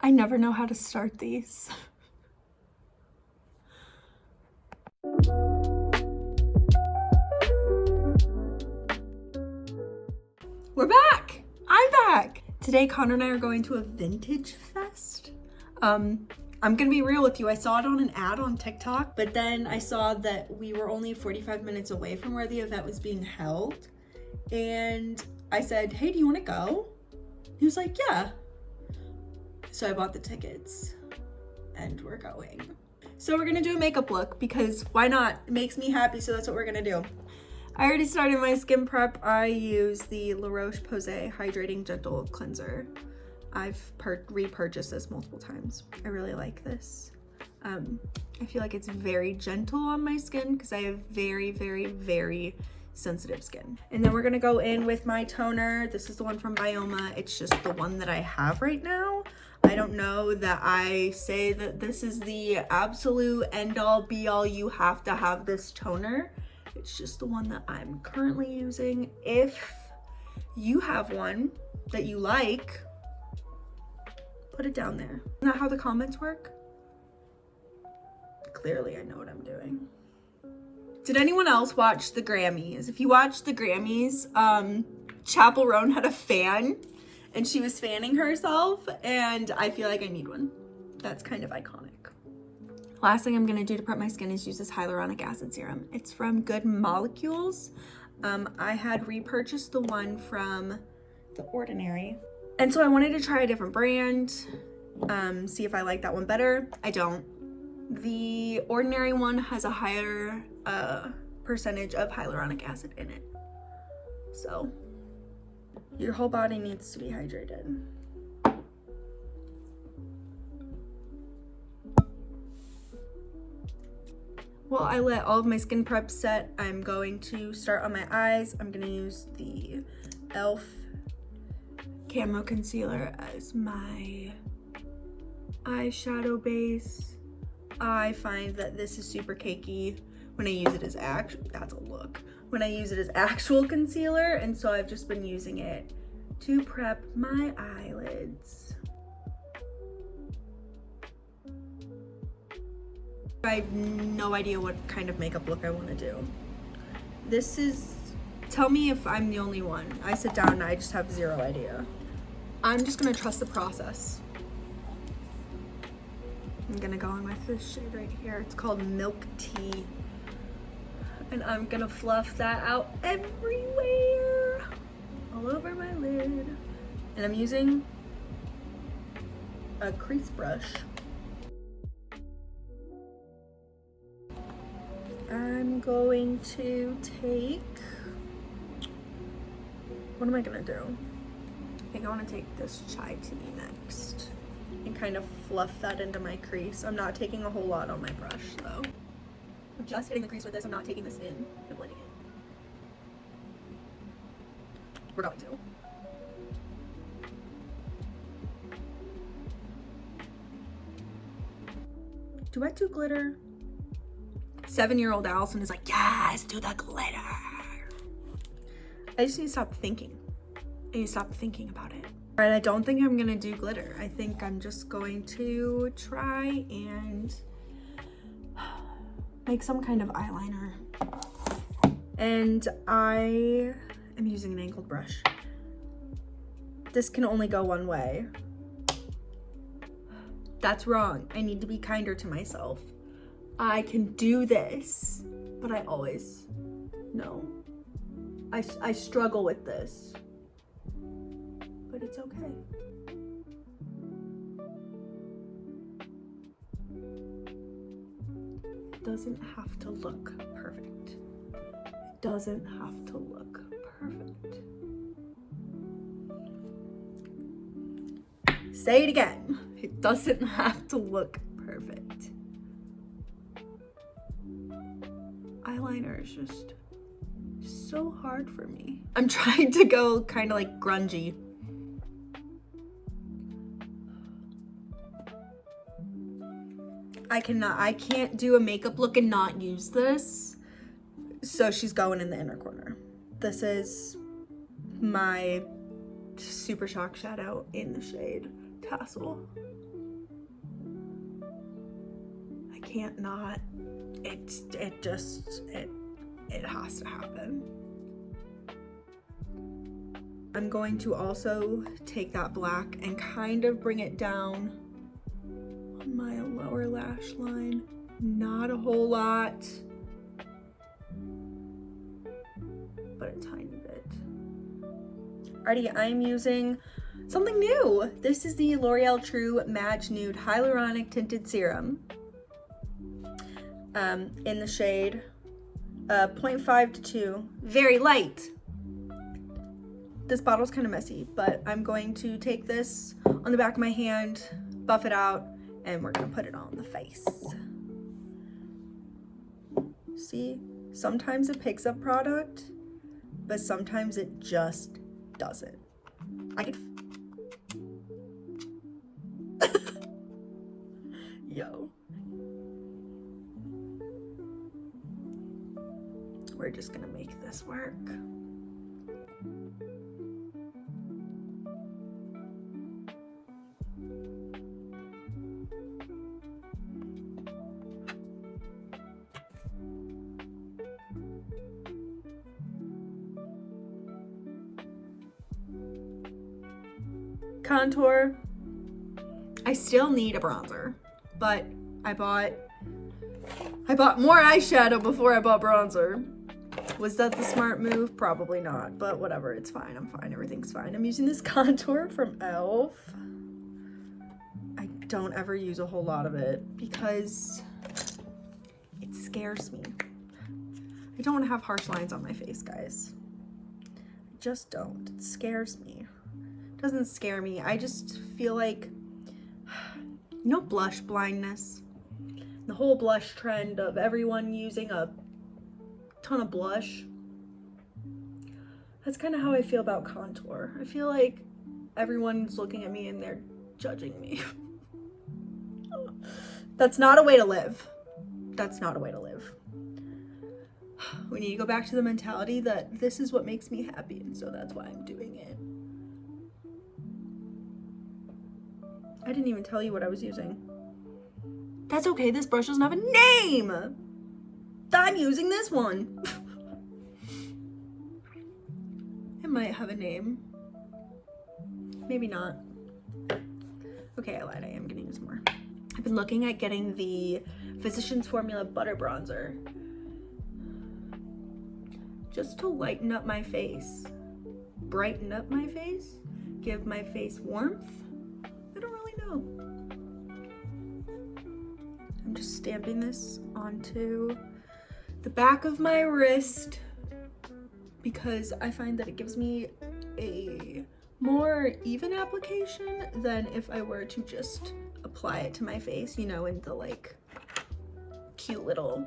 I never know how to start these. We're back! I'm back! Today, Connor and I are going to a vintage fest. I'm gonna be real with you. I saw it on an ad on TikTok, but then I saw that we were only 45 minutes away from where the event was being held. And I said, hey, do you wanna go? He was like, yeah. So I bought the tickets and we're going. So we're gonna do a makeup look because why not? It makes me happy, so that's what we're gonna do. I already started my skin prep. I use the La Roche-Posay Hydrating Gentle Cleanser. I've repurchased this multiple times. I really like this. I feel like it's very gentle on my skin because I have very, very, very sensitive skin. And then we're gonna go in with my toner. This is the one from Bioma. It's just the one that I have right now. I don't know that I say that this is the absolute end all be all, you have to have this toner. It's just the one that I'm currently using. If you have one that you like, put it down there. Isn't that how the comments work? Clearly I know what I'm doing. Did anyone else watch the Grammys? If you watched the Grammys, Chappell Roan had a fan and she was fanning herself, and I feel like I need one. That's kind of iconic. Last thing I'm gonna do to prep my skin is use this hyaluronic acid serum. It's from Good Molecules. I had repurchased the one from The Ordinary. And so I wanted to try a different brand, see if I like that one better. I don't. The Ordinary one has a higher percentage of hyaluronic acid in it. So your whole body needs to be hydrated. While I let all of my skin prep set, I'm going to start on my eyes. I'm gonna use the e.l.f. Camo Concealer as my eyeshadow base. I find that this is super cakey when I use it as when I use it as actual concealer, and so I've just been using it to prep my eyelids. I have no idea what kind of makeup look I want to do. This is, tell me if I'm the only one. I sit down and I just have zero idea. I'm just gonna trust the process. I'm gonna go in with this shade right here. It's called Milk Tea. And I'm gonna fluff that out everywhere, all over my lid. And I'm using a crease brush. I'm going to take, what am I gonna do? I think I wanna take this chai tea next and kind of fluff that into my crease. I'm not taking a whole lot on my brush though. I'm just hitting the crease with this. I'm not taking this in and blending it. We're going to. Do I do glitter? 7-year-old Allison is like, yes, do the glitter. I just need to stop thinking. I need to stop thinking about it. All right, I don't think I'm gonna do glitter. I think I'm just going to try and make some kind of eyeliner. And I am using an angled brush. This can only go one way. That's wrong. I need to be kinder to myself. I can do this, but I always know. I struggle with this, but it's okay. It doesn't have to look perfect. It doesn't have to look perfect. Say it again. It doesn't have to look perfect. Eyeliner is just so hard for me. I'm trying to go kind of like grungy. I can't do a makeup look and not use this. So she's going in the inner corner. This is my Super Shock shadow in the shade Tassel. can't not. It has to happen. I'm going to also take that black and kind of bring it down on my lower lash line. Not a whole lot, but a tiny bit. Alrighty, I'm using something new. This is the L'Oreal True Madge Nude Hyaluronic Tinted Serum in the shade 0.5 to 2. Very light. This bottle's kind of messy, but I'm going to take this on the back of my hand, buff it out, and we're gonna put it on the face. See, sometimes it picks up product, but sometimes it just doesn't. I could Yo. We're just gonna make this work. Contour. I still need a bronzer, but I bought more eyeshadow before I bought bronzer. Was that the smart move? Probably not, but whatever, it's fine. I'm fine, everything's fine. I'm using this contour from e.l.f. I don't ever use a whole lot of it because it scares me. I don't want to have harsh lines on my face, guys. I just don't. It scares me. It doesn't scare me. I just feel like, you know, blush blindness. The whole blush trend of everyone using a ton of blush. That's kind of how I feel about contour. I feel like everyone's looking at me and they're judging me. That's not a way to live. That's not a way to live. We need to go back to the mentality that this is what makes me happy, and so that's why I'm doing it. I didn't even tell you what I was using. That's okay, this brush doesn't have a name! I'm using this one. It might have a name. Maybe not. Okay, I lied, I am gonna use more. I've been looking at getting the Physicians Formula Butter Bronzer just to lighten up my face, brighten up my face, give my face warmth. I don't really know. I'm just stamping this onto the back of my wrist because I find that it gives me a more even application than if I were to just apply it to my face, you know, in the like cute little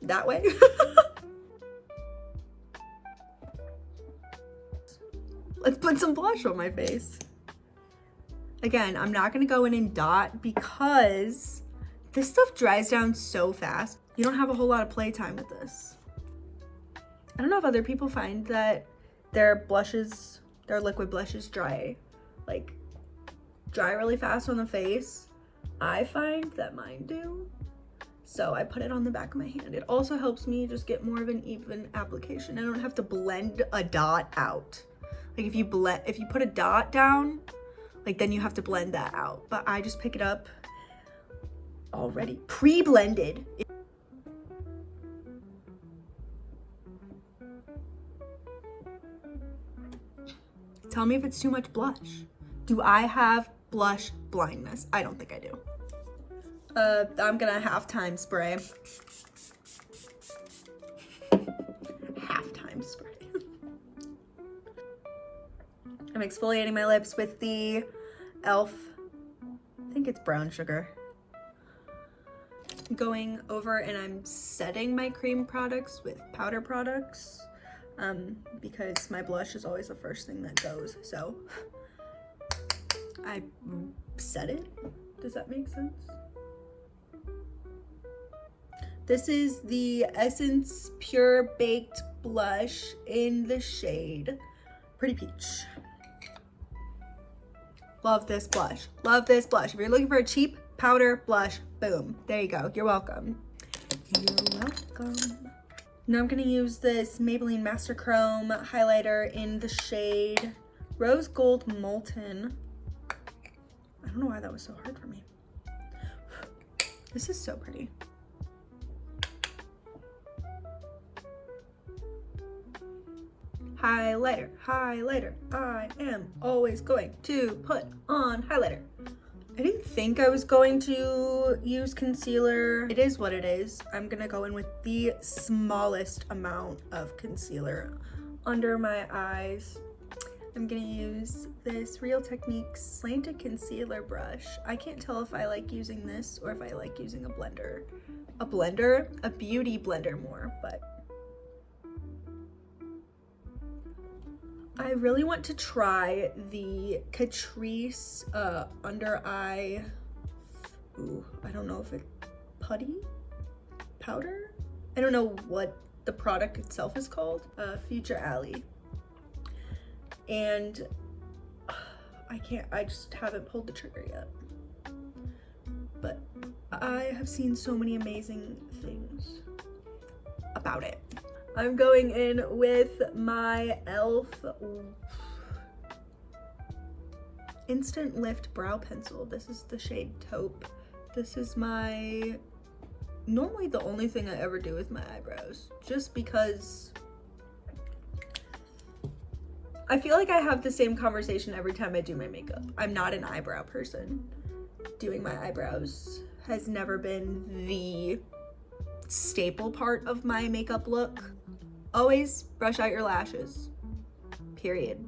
that way. Let's put some blush on my face. Again, I'm not gonna go in and dot because this stuff dries down so fast. You don't have a whole lot of playtime with this. I don't know if other people find that their blushes, their liquid blushes dry really fast on the face. I find that mine do. So I put it on the back of my hand. It also helps me just get more of an even application. I don't have to blend a dot out. Like if you put a dot down, like then you have to blend that out. But I just pick it up already pre-blended. Tell me if it's too much blush. Do I have blush blindness? I don't think I do. I'm gonna halftime spray. Halftime spray. I'm exfoliating my lips with the e.l.f. I think it's brown sugar. I'm going over and I'm setting my cream products with powder products because my blush is always the first thing that goes. So I set it. Does that make sense? This is the Essence Pure Baked Blush in the shade Pretty Peach. Love this blush. Love this blush. If you're looking for a cheap powder blush, boom. There you go. You're welcome. You're welcome. Now I'm gonna use this Maybelline Master Chrome highlighter in the shade Rose Gold Molten. I don't know why that was so hard for me. This is so pretty. Highlighter, highlighter. I am always going to put on highlighter. I didn't think I was going to use concealer. It is what it is. I'm gonna go in with the smallest amount of concealer under my eyes. I'm gonna use this Real Techniques slanted concealer brush. I can't tell if I like using this or if I like using a blender. A beauty blender more, but I really want to try the Catrice under eye, I don't know if it's putty powder? I don't know what the product itself is called. Future Allie. And I just haven't pulled the trigger yet. But I have seen so many amazing things about it. I'm going in with my e.l.f. Instant Lift Brow Pencil. This is the shade Taupe. This is normally the only thing I ever do with my eyebrows, just because I feel like I have the same conversation every time I do my makeup. I'm not an eyebrow person. Doing my eyebrows has never been the staple part of my makeup look. Always brush out your lashes, period.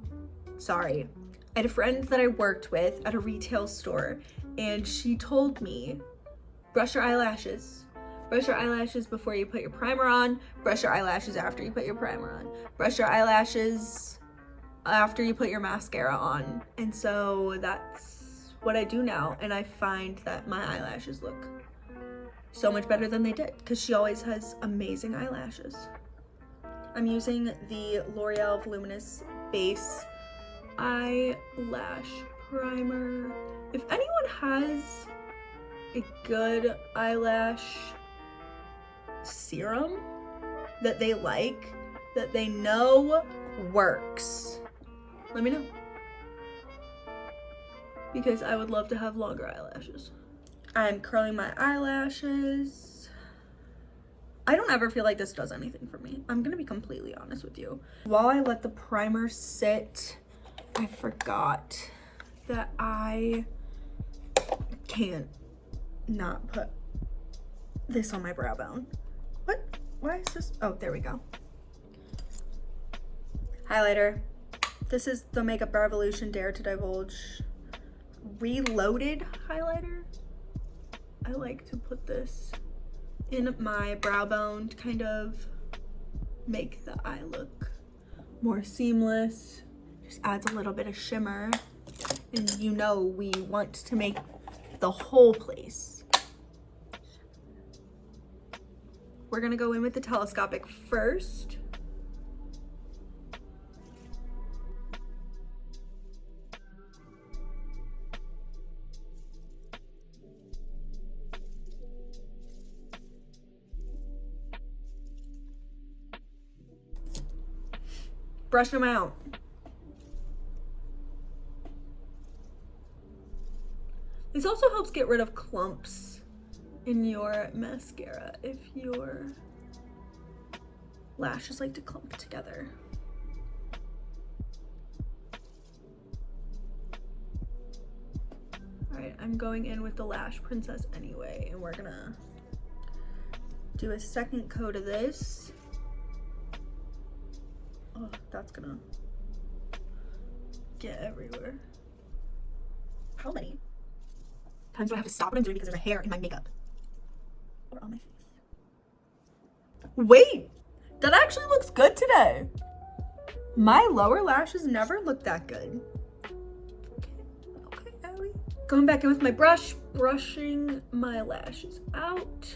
Sorry. I had a friend that I worked with at a retail store, and she told me, brush your eyelashes. Brush your eyelashes before you put your primer on. Brush your eyelashes after you put your primer on. Brush your eyelashes after you put your mascara on. And so that's what I do now, and I find that my eyelashes look so much better than they did, because she always has amazing eyelashes. I'm using the L'Oreal Voluminous Base Eyelash Primer. If anyone has a good eyelash serum that they like, that they know works, let me know. Because I would love to have longer eyelashes. I'm curling my eyelashes. I don't ever feel like this does anything for me. I'm gonna be completely honest with you. While I let the primer sit, I forgot that I can't not put this on my brow bone. What? Why is this? Oh, there we go. Highlighter. This is the Makeup Revolution Dare to Divulge Reloaded highlighter. I like to put this in my brow bone to kind of make the eye look more seamless. Just adds a little bit of shimmer. And you know we want to make the whole place. We're gonna go in with the telescopic first. Brush them out. This also helps get rid of clumps in your mascara if your lashes like to clump together. All right, I'm going in with the Lash Princess anyway, and we're gonna do a second coat of this. Oh, that's gonna get everywhere. How many times do I have to stop what I'm doing because there's a hair in my makeup or on my face? Wait, that actually looks good today. My lower lashes never look that good. Okay, Allie. Going back in with my brush, brushing my lashes out.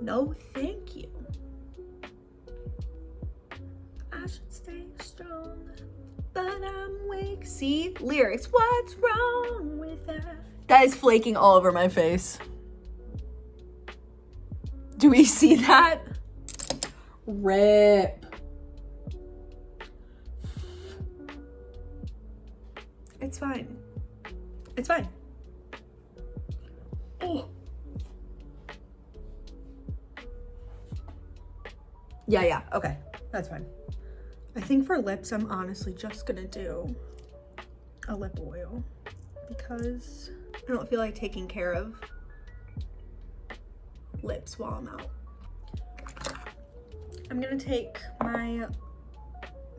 No, thank you. I should stay strong, but I'm weak. See? Lyrics. What's wrong with that? That is flaking all over my face. Do we see that? Rip. It's fine. It's fine. Oh. Yeah, okay. That's fine. I think for lips, I'm honestly just gonna do a lip oil because I don't feel like taking care of lips while I'm out. I'm gonna take my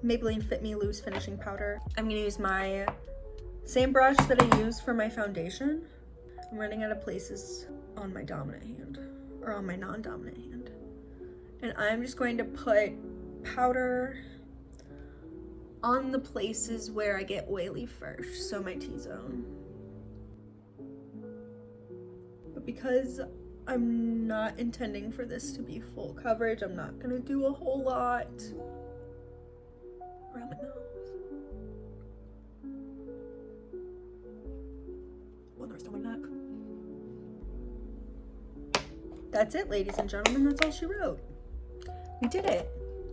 Maybelline Fit Me Loose Finishing Powder. I'm gonna use my same brush that I use for my foundation. I'm running out of places on my dominant hand, or on my non-dominant hand. And I'm just going to put powder on the places where I get oily first, so my T-zone. But because I'm not intending for this to be full coverage, I'm not gonna do a whole lot around my nose. One the rest of my neck. That's it, ladies and gentlemen, that's all she wrote. We did it.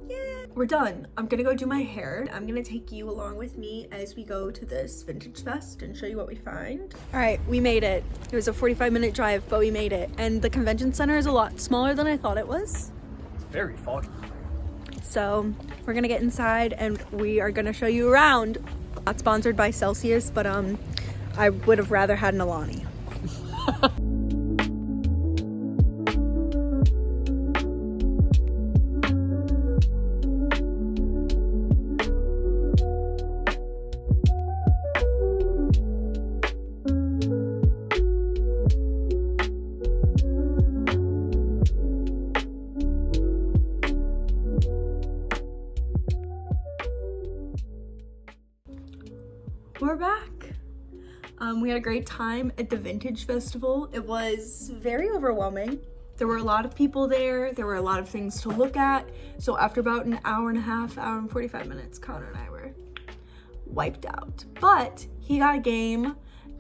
Yeah. We're done. I'm gonna go do my hair. I'm gonna take you along with me as we go to this vintage fest and show you what we find. All right, we made it. It was a 45-minute drive, but we made it. And the convention center is a lot smaller than I thought it was. It's very foggy. So we're gonna get inside and we are gonna show you around. Not sponsored by Celsius, but I would have rather had an Alani. We're back. We had a great time at the Vintage Festival. It was very overwhelming. There were a lot of people there. There were a lot of things to look at. So after about an hour and a half, hour and 45 minutes, Connor and I were wiped out. But he got a game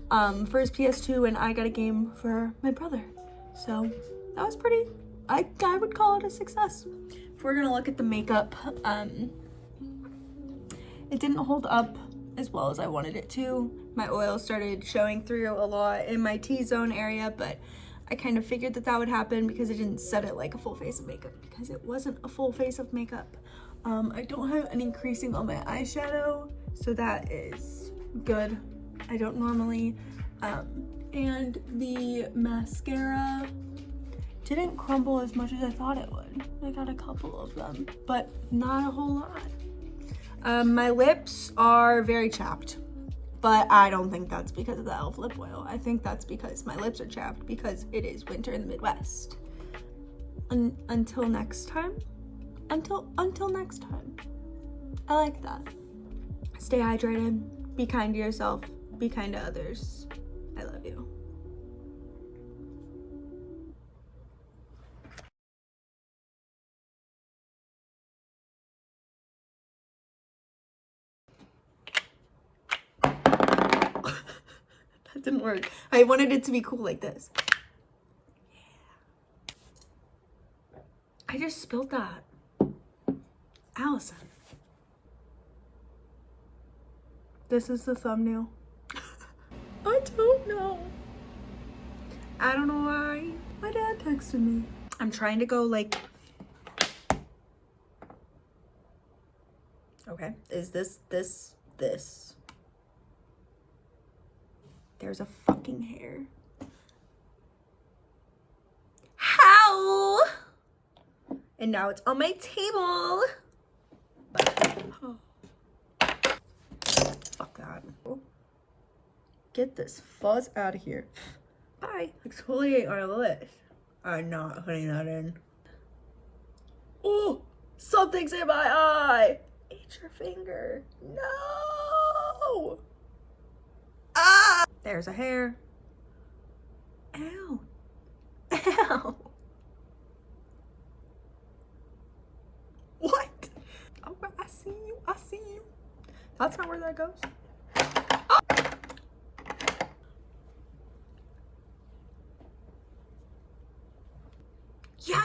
for his PS2 and I got a game for my brother. So that was pretty, I would call it a success. If we're gonna look at the makeup, it didn't hold up as well as I wanted it to. My oil started showing through a lot in my T-zone area, but I kind of figured that would happen because I didn't set it like a full face of makeup, because it wasn't a full face of makeup. I don't have any creasing on my eyeshadow, so that is good. I don't normally. And the mascara didn't crumble as much as I thought it would. I got a couple of them, but not a whole lot. My lips are very chapped, but I don't think that's because of the e.l.f. lip oil. I think that's because my lips are chapped because it is winter in the Midwest. Until next time. Until next time. I like that. Stay hydrated. Be kind to yourself. Be kind to others. I love you. That didn't work. I wanted it to be cool like this. Yeah. I just spilled that. Allison. This is the thumbnail. I don't know. I don't know why. My dad texted me. I'm trying to go like... Okay, is this? There's a fucking hair. How? And now it's on my table. Oh. Fuck that. Get this fuzz out of here. Bye. Exfoliate my lips. I'm not putting that in. Oh, something's in my eye. Ate your finger. No. Ah! There's a hair. Ow. Ow. What? Oh, I see. That's not where that goes. Yeah.